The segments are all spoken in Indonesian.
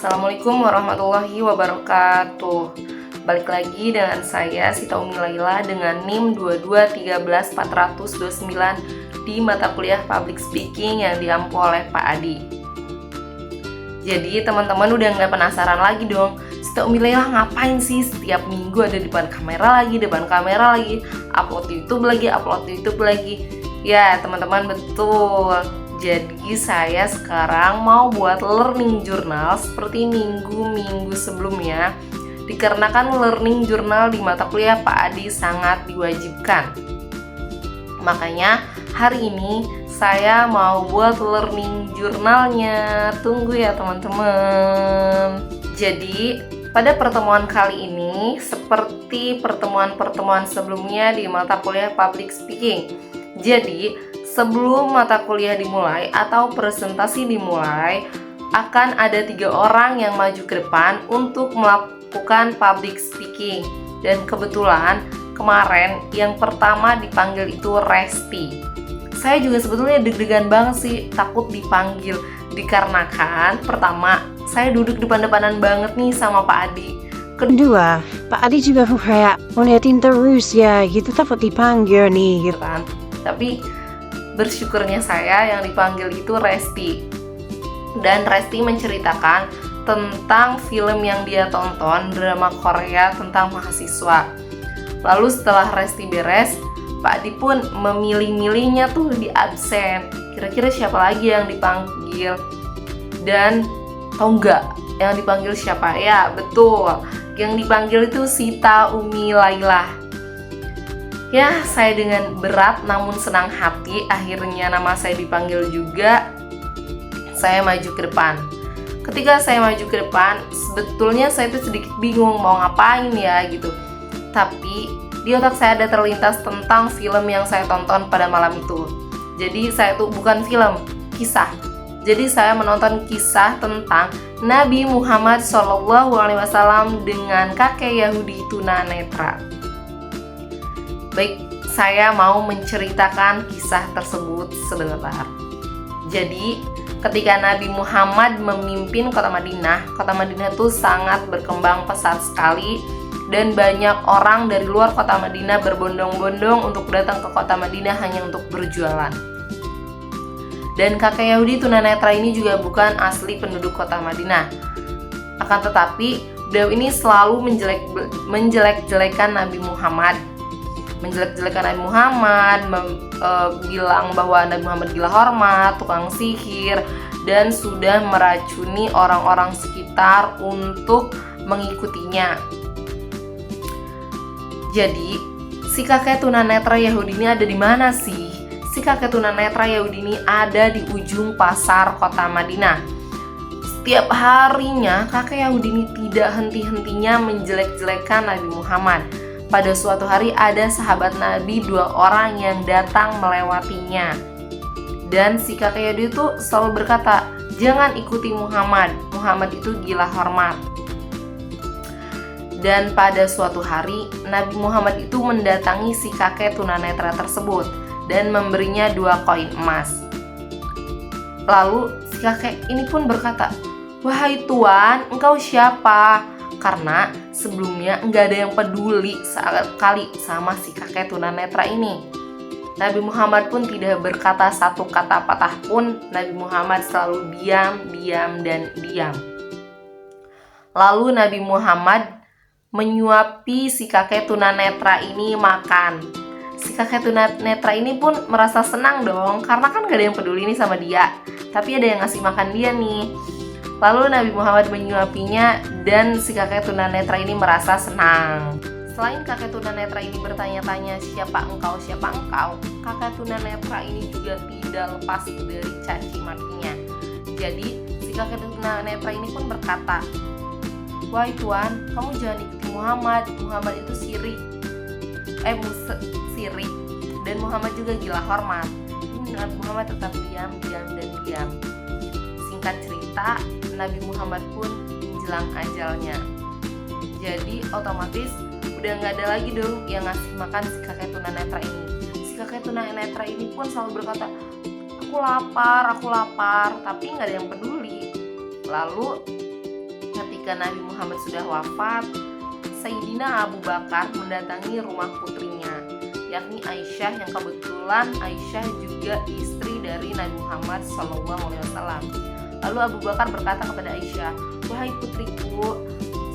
Assalamualaikum warahmatullahi wabarakatuh. Balik lagi dengan saya Sita Umi Laila dengan NIM 2231429 di mata kuliah Public Speaking yang diampu oleh Pak Adi. Jadi teman-teman udah nggak penasaran lagi dong, Sita Umi Laila ngapain sih setiap minggu ada depan kamera lagi, upload YouTube lagi. Ya teman-teman, betul. Jadi saya sekarang mau buat learning journal seperti minggu-minggu sebelumnya, dikarenakan learning journal di mata kuliah Pak Adi sangat diwajibkan. Makanya hari ini saya mau buat learning journalnya. Tunggu ya teman-teman. Jadi pada pertemuan kali ini, seperti pertemuan-pertemuan sebelumnya di mata kuliah Public Speaking, jadi sebelum mata kuliah dimulai atau presentasi dimulai, akan ada 3 orang yang maju ke depan untuk melakukan public speaking. Dan kebetulan kemarin yang pertama dipanggil itu Resti. Saya juga sebetulnya deg-degan banget sih, takut dipanggil, dikarenakan pertama, saya duduk depan-depanan banget nih sama Pak Adi. Kedua, Pak Adi juga kayak ngeliatin terus ya, gitu takut dipanggil nih gitu kan. Tapi bersyukurnya saya yang dipanggil itu Resti. Dan Resti menceritakan tentang film yang dia tonton, drama Korea tentang mahasiswa. Lalu setelah Resti beres, Pak Adi pun memilih-milihnya tuh di absen. Kira-kira siapa lagi yang dipanggil? Dan tahu nggak yang dipanggil siapa? Ya betul, yang dipanggil itu Sita Umi Laila. Ya, saya dengan berat namun senang hati akhirnya nama saya dipanggil juga. Saya maju ke depan. Ketika saya maju ke depan, sebetulnya saya tuh sedikit bingung mau ngapain ya gitu. Tapi di otak saya ada terlintas tentang film yang saya tonton pada malam itu. Jadi saya tuh bukan film, kisah. Jadi saya menonton kisah tentang Nabi Muhammad SAW dengan kakek Yahudi tunanetra. Baik, saya mau menceritakan kisah tersebut sebentar. Jadi, ketika Nabi Muhammad memimpin kota Madinah itu sangat berkembang pesat sekali dan banyak orang dari luar kota Madinah berbondong-bondong untuk datang ke kota Madinah hanya untuk berjualan. Dan kakek Yahudi tunanetra ini juga bukan asli penduduk kota Madinah. Akan tetapi, beliau ini selalu menjelek-jelekan Nabi Muhammad. Bilang bahwa Nabi Muhammad gila hormat, tukang sihir, dan sudah meracuni orang-orang sekitar untuk mengikutinya. Jadi, si kakek tunanetra Yahudi ini ada di mana sih? Si kakek tunanetra Yahudi ini ada di ujung pasar kota Madinah. Setiap harinya kakek Yahudi ini tidak henti-hentinya menjelek-jelekan Nabi Muhammad. Pada suatu hari ada sahabat Nabi 2 orang yang datang melewatinya. Dan si kakek Yahudi itu selalu berkata, jangan ikuti Muhammad itu gila hormat. Dan pada suatu hari Nabi Muhammad itu mendatangi si kakek tunanetra tersebut dan memberinya 2 koin emas. Lalu si kakek ini pun berkata, wahai tuan, engkau siapa? Karena sebelumnya nggak ada yang peduli sekali sama si kakek tunanetra ini. Nabi Muhammad pun tidak berkata satu kata patah pun. Nabi Muhammad selalu diam. Lalu Nabi Muhammad menyuapi si kakek tunanetra ini makan. Si kakek tunanetra ini pun merasa senang dong, karena kan gak ada yang peduli nih sama dia, tapi ada yang ngasih makan dia nih. Lalu Nabi Muhammad menyuapinya dan si kakek tunanetra ini merasa senang. Selain kakek tunanetra ini bertanya-tanya siapa engkau, kakek tunanetra ini juga tidak lepas dari caci makinya. Jadi si kakek tunanetra ini pun berkata, wahai tuan, kamu jangan ikuti Muhammad itu sirik. Dan Muhammad juga gila hormat. Nabi Muhammad tetap diam. Singkat cerita, Nabi Muhammad pun menjelang ajalnya. Jadi otomatis udah nggak ada lagi dong yang ngasih makan si kakek tunanetra ini. Si kakek tunanetra ini pun selalu berkata, aku lapar, tapi nggak ada yang peduli. Lalu ketika Nabi Muhammad sudah wafat, Sayyidina Abu Bakar mendatangi rumah putrinya, yakni Aisyah, yang kebetulan Aisyah juga istri dari Nabi Muhammad SAW. Lalu Abu Bakar berkata kepada Aisyah, "Wahai putriku,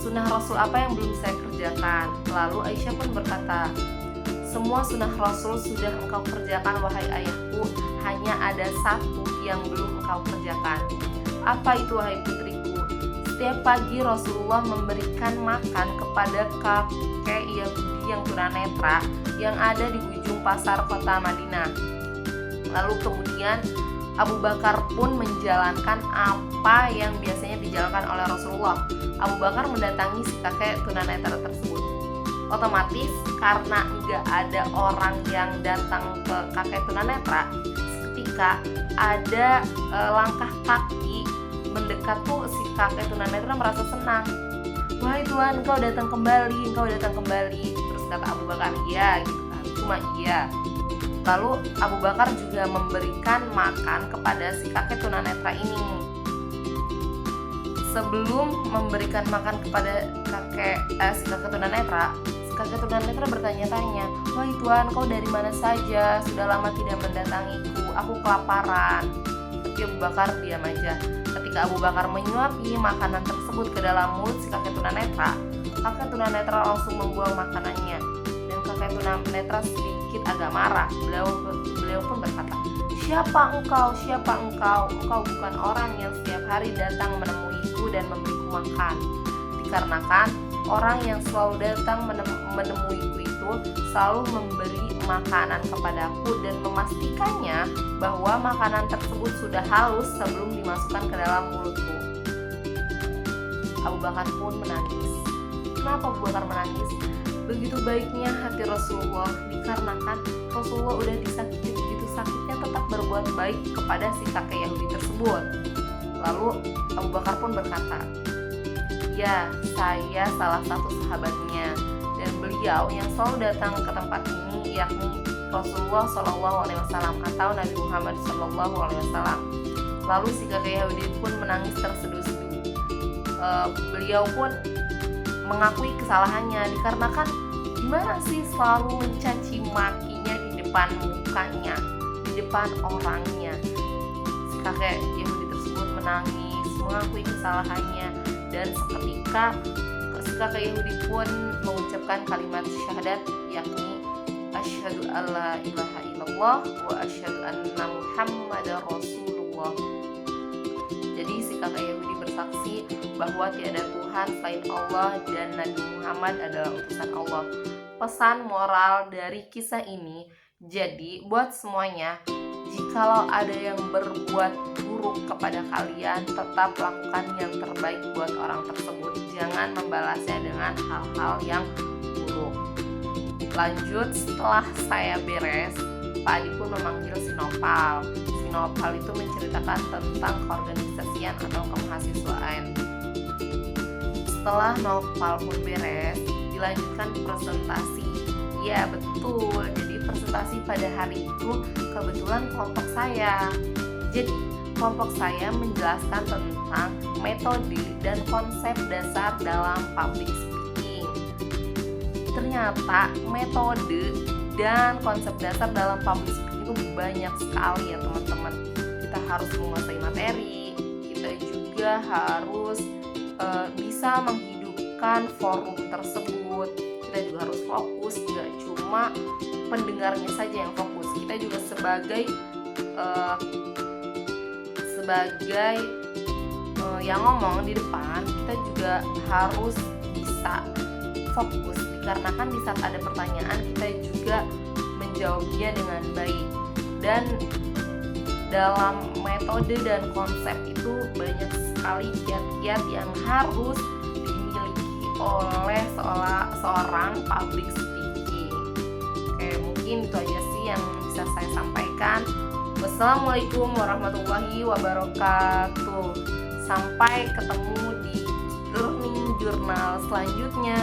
sunnah Rasul apa yang belum saya kerjakan?" Lalu Aisyah pun berkata, "Semua sunnah Rasul sudah engkau kerjakan wahai ayahku, hanya ada satu yang belum engkau kerjakan." "Apa itu wahai putriku?" "Setiap pagi Rasulullah memberikan makan kepada kakek Yahudi yang tunanetra yang ada di ujung pasar kota Madinah." Lalu kemudian Abu Bakar pun menjalankan apa yang biasanya dijalankan oleh Rasulullah. Abu Bakar mendatangi si kakek tunanetra tersebut. Otomatis karena nggak ada orang yang datang ke kakek tunanetra, ketika ada langkah kaki mendekat tuh, si kakek tunanetra merasa senang. "Wahai Tuhan, engkau datang kembali, engkau datang kembali." Terus kata Abu Bakar, "Iya," gitu kan, cuma iya. Lalu Abu Bakar juga memberikan makan kepada si kakek tunanetra ini. Sebelum memberikan makan kepada si kakek tunanetra, kakek tunanetra bertanya-tanya, "Wahai Tuhan, kau dari mana saja? Sudah lama tidak mendatangiku, aku kelaparan." Tapi Abu Bakar diam aja. Ketika Abu Bakar menyuapi makanan tersebut ke dalam mulut si kakek tunanetra langsung membuang makanannya. Dan kakek tunanetra sedikit agak marah. Beliau pun berkata, "Siapa engkau? Siapa engkau? Engkau bukan orang yang setiap hari datang menemuiku dan memberiku makan." Dikarenakan orang yang selalu datang menemuiku itu selalu memberi makanan kepadaku dan memastikannya bahwa makanan tersebut sudah halus sebelum dimasukkan ke dalam mulutku. Abu Bakar pun menangis. Kenapa Abu Bakar menangis? Begitu baiknya hati Rasulullah, dikarenakan Rasulullah udah disakiti begitu sakitnya tetap berbuat baik kepada si kakek Yahudi tersebut. Lalu Abu Bakar pun berkata, "Ya, saya salah satu sahabatnya, dan beliau yang selalu datang ke tempat ini yakni Rasulullah SAW atau Nabi Muhammad SAW." Lalu si kakek Yahudi pun menangis terseduh-seduh. Beliau pun mengakui kesalahannya, dikarenakan gimana sih selalu mencaci makinya di depan mukanya, di depan orangnya. Si kakek Yahudi tersebut menangis, mengakui kesalahannya, dan seketika si kakek Yahudi pun mengucapkan kalimat syahadat, yakni asyhadu alla ilaha illallah wa asyhadu anna muhammadar rasulullah. Jadi si kakek Yahudi bersaksi bahwa tiada Tuhan selain Allah dan Nabi Muhammad adalah utusan Allah. Pesan moral dari kisah ini, jadi buat semuanya, jikalau ada yang berbuat buruk kepada kalian, tetap lakukan yang terbaik buat orang tersebut. Jangan membalasnya dengan hal-hal yang buruk. Lanjut, setelah saya beres, Pak Adi pun memanggil si Nopal. Si Nopal itu menceritakan tentang keorganisasian atau kemahasiswaan. Setelah Nopal pun beres, dilanjutkan presentasi. Ya betul, jadi presentasi pada hari itu kebetulan kelompok saya. Jadi kelompok saya menjelaskan tentang metode dan konsep dasar dalam public speaking. Ternyata metode dan konsep dasar dalam public speaking itu banyak sekali ya teman-teman. Kita harus menguasai materi, kita juga harus bisa menghidupkan forum tersebut. Kita juga harus fokus, gak cuma pendengarnya saja yang fokus. Kita juga sebagai yang ngomong di depan, kita juga harus bisa fokus, dikarenakan di saat ada pertanyaan kita juga menjawabnya dengan baik. Dan dalam metode dan konsep itu banyak sekali kiat-kiat yang harus dimiliki oleh seorang public speaking. Oke, mungkin itu aja sih yang bisa saya sampaikan. Wassalamualaikum warahmatullahi wabarakatuh. Sampai ketemu di Learning Journal selanjutnya.